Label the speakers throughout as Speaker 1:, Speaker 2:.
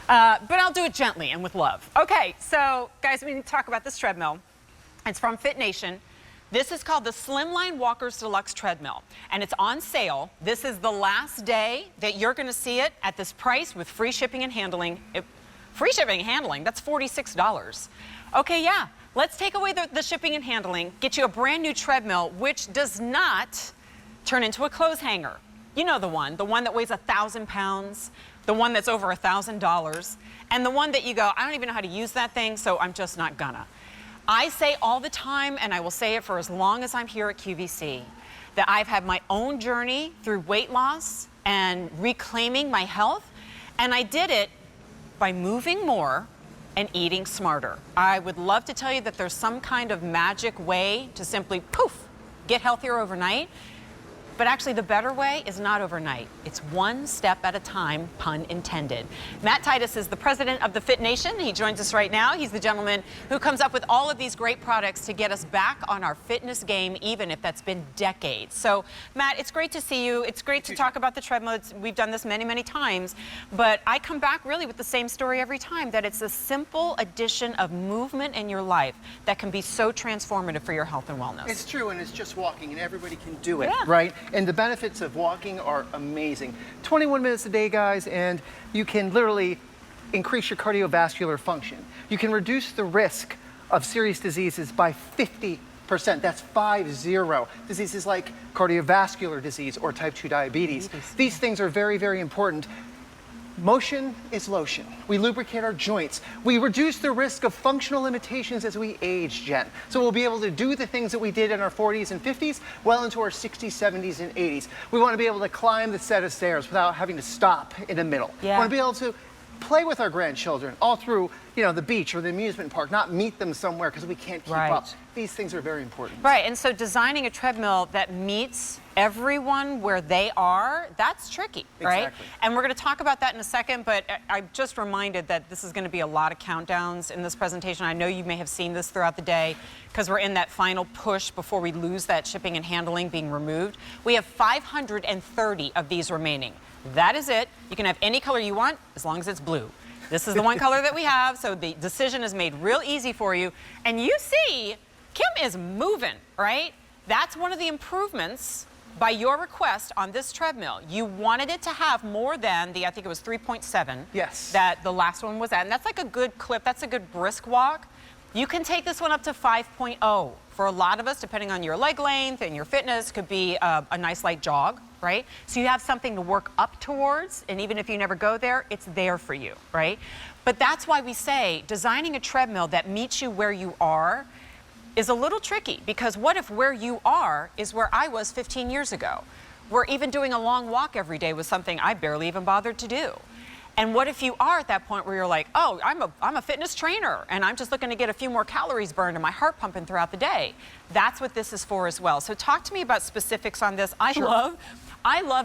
Speaker 1: But I'll do it gently and with love. Okay, so guys, we need to talk about this treadmill. It's from FITNATION. This is called the Slimline Walkers Deluxe Treadmill, and it's on sale. This is the last day that you're going to see it at this price with free shipping and handling. Free shipping and handling, that's $46. Okay, yeah, let's take away the shipping and handling, get you a brand new treadmill, which does not turn into a clothes hanger. You know the one that weighs 1,000 pounds, the one that's over $1,000, and the one that you go, I don't even know how to use that thing, so I'm just not gonna. I say all the time, and I will say it for as long as I'm here at QVC, that I've had my own journey through weight loss and reclaiming my health, and I did it by moving more and eating smarter. I would love to tell you that there's some kind of magic way to simply, poof, get healthier overnight. But actually, the better way is not overnight. It's one step at a time, pun intended. Matt Titus is the president of the FITNATION. He joins us right now. He's the gentleman who comes up with all of these great products to get us back on our fitness game, even if that's been decades. So, Matt, it's great to see you. It's great to talk about the treadmill. We've done this many, many times. But I come back really with the same story every time, that it's a simple addition of movement in your life that can be so transformative for your health and wellness.
Speaker 2: It's true, and it's just walking, and everybody can do it, right? And the benefits of walking are amazing. 21 minutes a day, guys, and you can literally increase your cardiovascular function. You can reduce the risk of serious diseases by 50%. That's 50. Diseases like cardiovascular disease or type 2 diabetes. These things are very, very important. Motion is lotion. We lubricate our joints. We reduce the risk of functional limitations as we age, Jen. So we'll be able to do the things that we did in our 40s and 50s well into our 60s, 70s, and 80s. We want to be able to climb the set of stairs without having to stop in the middle. We want to be able to play with our grandchildren all through, you know, the beach or the amusement park, not meet them somewhere because we can't keep up. These things are very important.
Speaker 1: Right, and so designing a treadmill that meets everyone where they are, that's tricky, right?
Speaker 2: Exactly.
Speaker 1: And we're going to talk about that in a second, but I'm just reminded that this is going to be a lot of countdowns in this presentation. I know you may have seen this throughout the day because we're in that final push before we lose that shipping and handling being removed. We have 530 of these remaining. That is it. You can have any color you want as long as it's blue. This is the one color that we have, so the decision is made real easy for you. And you see, Kim is moving, right? That's one of the improvements by your request on this treadmill. You wanted it to have more than the, I think it was 3.7.
Speaker 2: Yes.
Speaker 1: That the last one was at. And that's like a good clip. That's a good brisk walk. You can take this one up to 5.0. For a lot of us, depending on your leg length and your fitness, could be a nice light jog, right? So you have something to work up towards, and even if you never go there, it's there for you, right? But that's why we say designing a treadmill that meets you where you are is a little tricky, because what if where you are is where I was 15 years ago, where even doing a long walk every day was something I barely even bothered to do? And what if you are at that point where you're like, oh, I'm a fitness trainer and I'm just looking to get a few more calories burned and my heart pumping throughout the day? That's what this is for as well. So talk to me about specifics on this. I love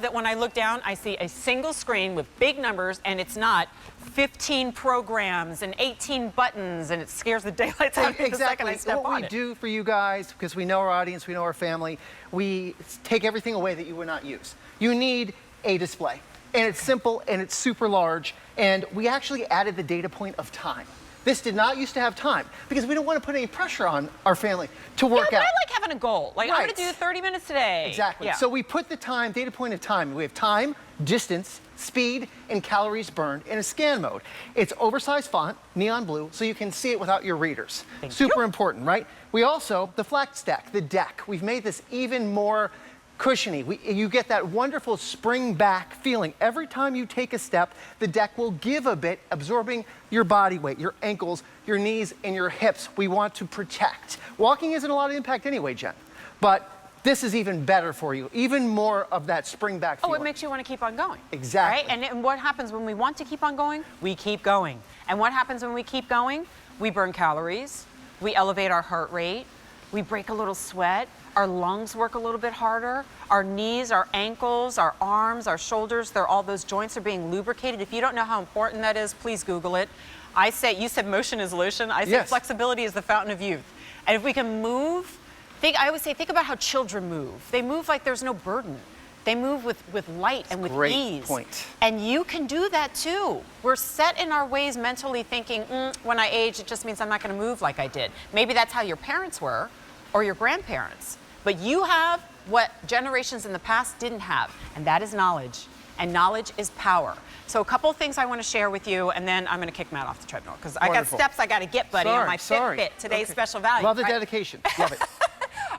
Speaker 1: that when I look down, I see a single screen with big numbers, and it's not 15 programs and 18 buttons, and it scares the daylights out of me the second I step on it.
Speaker 2: What we do for you guys, because we know our audience, we know our family, we take everything away that you would not use. You need a display. And it's simple, and it's super large, and we actually added the data point of time. This did not used to have time, because we don't want to put any pressure on our family to work out.
Speaker 1: Yeah, but I like having a goal. Like, I'm going to do 30 minutes today.
Speaker 2: Exactly. Yeah. So we put the time, data point of time. We have time, distance, speed, and calories burned in a scan mode. It's oversized font, neon blue, so you can see it without your readers. Super important, right? We also, the flat stack, the deck, we've made this even more cushiony. You get that wonderful spring back feeling. Every time you take a step, the deck will give a bit, absorbing your body weight, your ankles, your knees, and your hips. We want to protect. Walking isn't a lot of impact anyway, Jen, but this is even better for you, even more of that spring back feeling.
Speaker 1: Oh, it makes you want to keep on going.
Speaker 2: Exactly.
Speaker 1: Right? And what happens when we want to keep on going? We keep going. And what happens when we keep going? We burn calories, we elevate our heart rate, we break a little sweat, our lungs work a little bit harder, our knees, our ankles, our arms, our shoulders, all those joints are being lubricated. If you don't know how important that is, please Google it. I say, you said motion is lotion. I say flexibility is the fountain of youth. And if we can move, I always say, think about how children move. They move like there's no burden. They move with light and with
Speaker 2: Great
Speaker 1: ease.
Speaker 2: point.
Speaker 1: And you can do that too. We're set in our ways mentally thinking, when I age, it just means I'm not going to move like I did. Maybe that's how your parents were or your grandparents. But you have what generations in the past didn't have, and that is knowledge. And knowledge is power. So a couple of things I want to share with you, and then I'm going to kick Matt off the treadmill because I got steps I got to get, buddy, on my Fitbit. Today's special value.
Speaker 2: Love the dedication. Love it.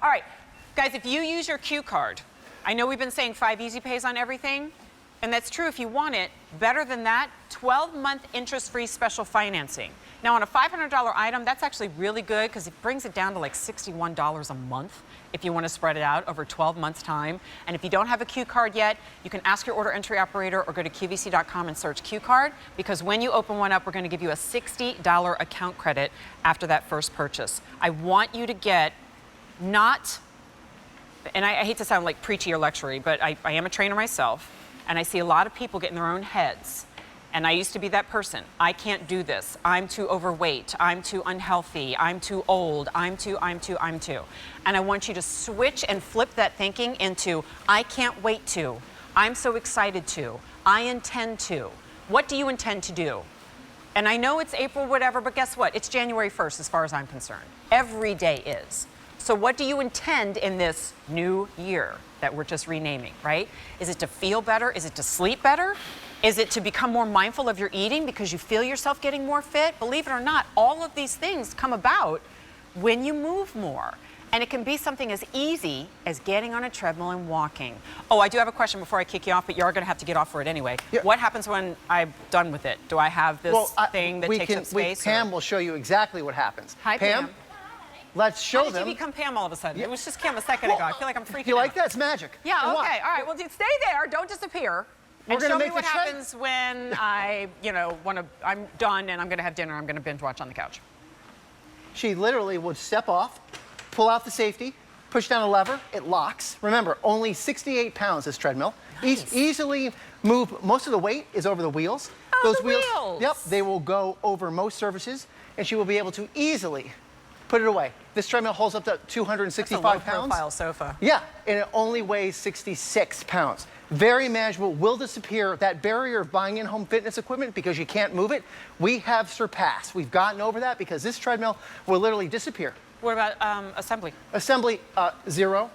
Speaker 1: All right, guys, if you use your Q card, I know we've been saying 5 easy pays on everything, and that's true if you want it. Better than that, 12-month interest-free special financing. Now, on a $500 item, that's actually really good because it brings it down to like $61 a month if you want to spread it out over 12 months' time. And if you don't have a Q card yet, you can ask your order entry operator or go to QVC.com and search Q card, because when you open one up, we're going to give you a $60 account credit after that first purchase. I want you to get not, and I hate to sound like preachy or lectury, but I am a trainer myself, and I see a lot of people get in their own heads. And I used to be that person. I can't do this. I'm too overweight. I'm too unhealthy. I'm too old. I'm too. And I want you to switch and flip that thinking into, I can't wait to. I'm so excited to. I intend to. What do you intend to do? And I know it's April, whatever, but guess what? It's January 1st as far as I'm concerned. Every day is. So what do you intend in this new year that we're just renaming, right? Is it to feel better? Is it to sleep better? Is it to become more mindful of your eating because you feel yourself getting more fit? Believe it or not, all of these things come about when you move more. And it can be something as easy as getting on a treadmill and walking. Oh, I do have a question before I kick you off, but you're going to have to get off for it anyway. Yeah. What happens when I'm done with it? Do I have this thing that takes up space?
Speaker 2: Pam will show you exactly what happens.
Speaker 1: Hi, Pam.
Speaker 2: Let's show them.
Speaker 1: How did you become Pam all of a sudden? Yeah. It was just Kim a second ago. I feel like I'm freaking out.
Speaker 2: You like that? It's magic.
Speaker 1: Yeah, okay. All right. Well, stay there. Don't disappear. And show me what happens when I'm done and I'm going to have dinner. I'm going to binge watch on the couch.
Speaker 2: She literally would step off, pull out the safety, push down a lever, it locks. Remember, only 68 pounds this treadmill.
Speaker 1: Nice.
Speaker 2: Easily move. Most of the weight is over the wheels.
Speaker 1: Oh, those wheels.
Speaker 2: Yep, they will go over most surfaces, and she will be able to easily put it away. This treadmill holds up to 265
Speaker 1: pounds.
Speaker 2: That's a
Speaker 1: low-profile sofa.
Speaker 2: Yeah, and it only weighs 66 pounds. Very manageable, will disappear. That barrier of buying in-home fitness equipment because you can't move it, we have surpassed. We've gotten over that because this treadmill will literally disappear.
Speaker 1: What about assembly?
Speaker 2: Assembly, 0.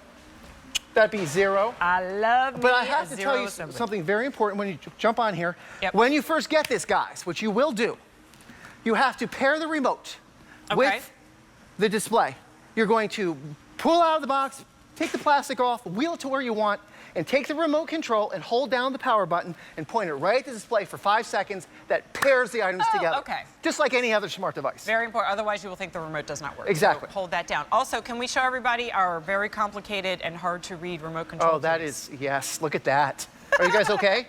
Speaker 2: That'd be 0.
Speaker 1: I love
Speaker 2: But I have to tell you something very important when you jump on here.
Speaker 1: Yep.
Speaker 2: When you first get this, guys, which you will do, you have to pair the remote with the display. You're going to pull out of the box, take the plastic off, wheel it to where you want, and take the remote control and hold down the power button and point it right at the display for 5 seconds. That pairs the items together.
Speaker 1: Okay.
Speaker 2: Just like any other smart device.
Speaker 1: Very important. Otherwise, you will think the remote does not work.
Speaker 2: Exactly.
Speaker 1: So hold that down. Also, can we show everybody our very complicated and hard to read remote control?
Speaker 2: Oh, that is, yes. Look at that. Are you guys okay?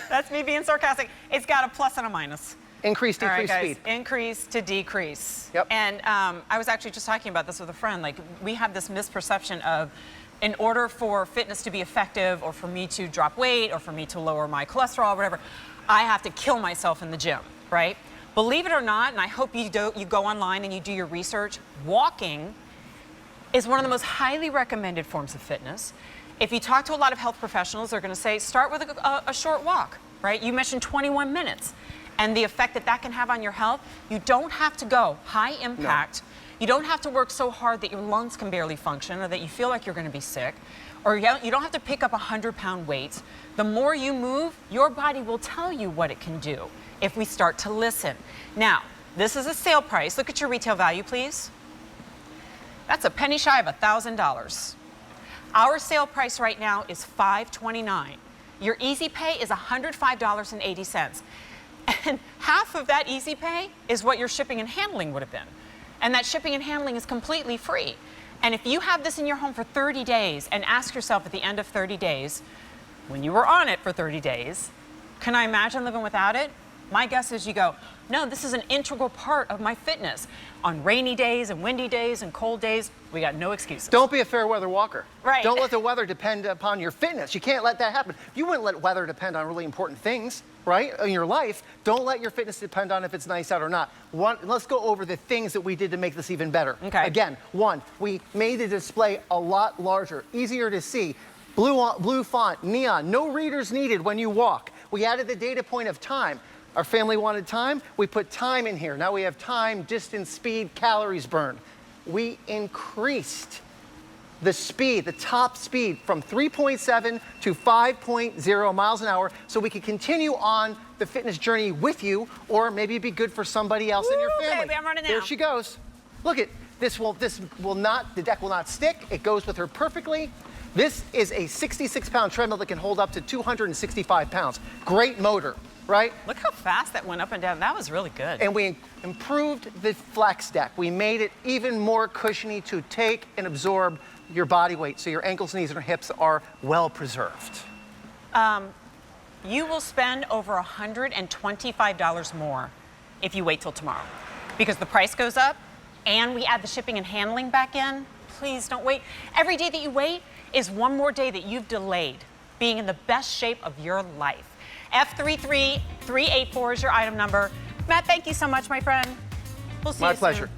Speaker 1: That's me being sarcastic. It's got a plus and a minus.
Speaker 2: Increase, decrease,
Speaker 1: guys,
Speaker 2: speed.
Speaker 1: Increase to decrease.
Speaker 2: Yep.
Speaker 1: And I was actually just talking about this with a friend. Like, we have this misperception of, in order for fitness to be effective, or for me to drop weight, or for me to lower my cholesterol, or whatever, I have to kill myself in the gym, right? Believe it or not, and I hope you go online and you do your research, walking is one of the most highly recommended forms of fitness. If you talk to a lot of health professionals, they're going to say, start with a short walk, right? You mentioned 21 minutes. And the effect that can have on your health, you don't have to go high impact. No. You don't have to work so hard that your lungs can barely function, or that you feel like you're going to be sick, or you don't have to pick up 100-pound weights. The more you move, your body will tell you what it can do if we start to listen. Now, this is a sale price. Look at your retail value, please. That's a penny shy of $1,000. Our sale price right now is $529. Your easy pay is $105.80. And half of that easy pay is what your shipping and handling would have been. And that shipping and handling is completely free. And if you have this in your home for 30 days and ask yourself at the end of 30 days, when you were on it for 30 days, can I imagine living without it? My guess is you go, no, this is an integral part of my fitness. On rainy days and windy days and cold days, we got no excuses.
Speaker 2: Don't be a fair weather walker.
Speaker 1: Right.
Speaker 2: Don't let the weather depend upon your fitness. You can't let that happen. You wouldn't let weather depend on really important things, right, in your life. Don't let your fitness depend on if it's nice out or not. Let's go over the things that we did to make this even better.
Speaker 1: Okay.
Speaker 2: Again, 1, we made the display a lot larger, easier to see. Blue font, neon, no readers needed when you walk. We added the data point of time. Our family wanted time, we put time in here. Now we have time, distance, speed, calories burned. We increased the speed, the top speed, from 3.7 to 5.0 miles an hour so we could continue on the fitness journey with you, or maybe it'd be good for somebody else in your family.
Speaker 1: Baby, I'm running now.
Speaker 2: There she goes. Look at this will not, the deck will not stick. It goes with her perfectly. This is a 66-pound treadmill that can hold up to 265 pounds. Great motor, right?
Speaker 1: Look how fast that went up and down. That was really good.
Speaker 2: And we improved the flex deck. We made it even more cushiony to take and absorb your body weight, so your ankles, knees, and hips are well preserved.
Speaker 1: You will spend over $125 more if you wait till tomorrow, because the price goes up and we add the shipping and handling back in. Please don't wait. Every day that you wait is one more day that you've delayed being in the best shape of your life. F33384 is your item number. Matt, thank you so much, my friend. We'll see you soon.
Speaker 2: My pleasure.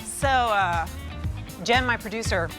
Speaker 1: So, Jen, my producer,